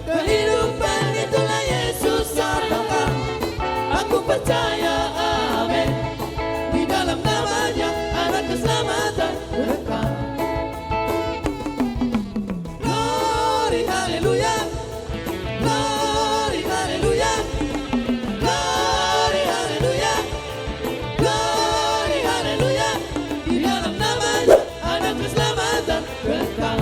kehidupan itulah Yesus katakan. Aku percaya, amin. Di dalam namanya ada keselamatan kekal. Glory, haleluya. Glory, haleluya. Glory, haleluya. Glory, haleluya. Di dalam namanya ada keselamatan kekal.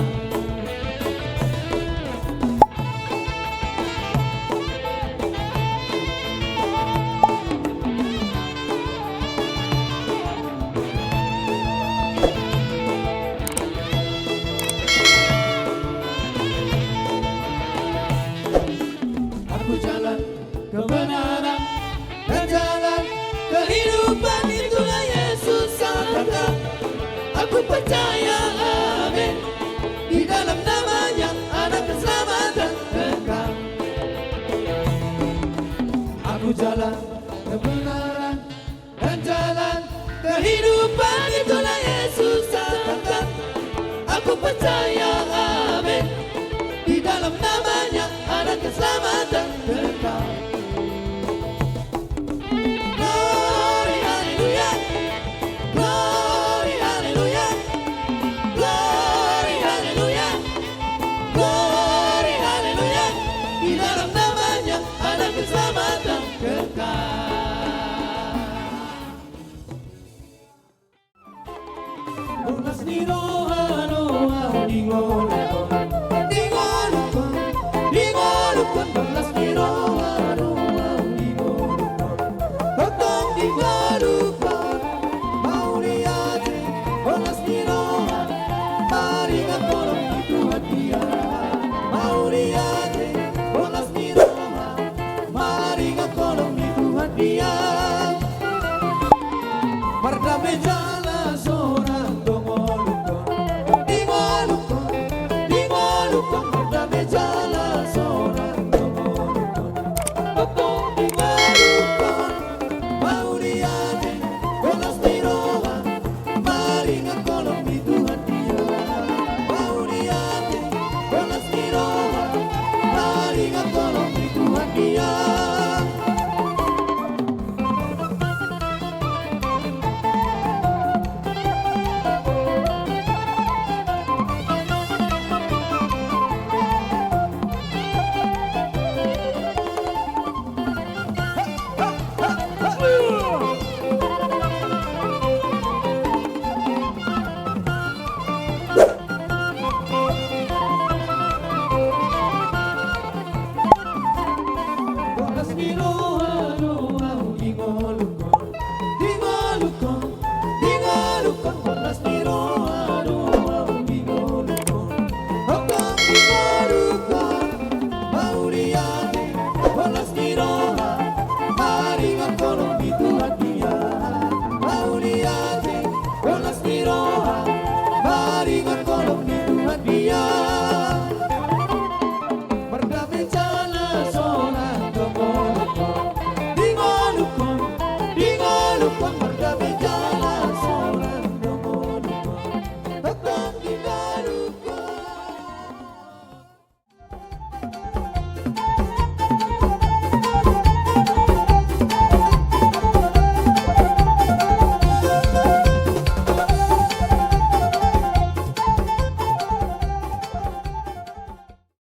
Aku jalan kebenaran dan jalan kehidupan itulah Yesus katakan. Aku percaya, amin. Di dalam namanya ada keselamatan kekal. Aku jalan kebenaran dan jalan kehidupan itulah Yesus katakan. Aku percaya, amin. Di dalam namanya ada keselamatan kekal. Glory, haleluya. Glory, haleluya. Glory, haleluya. Glory, haleluya. Di dalam namanya ada keselamatan kekal. Unas ni rohano, dingon, dingon, dingon, dingon.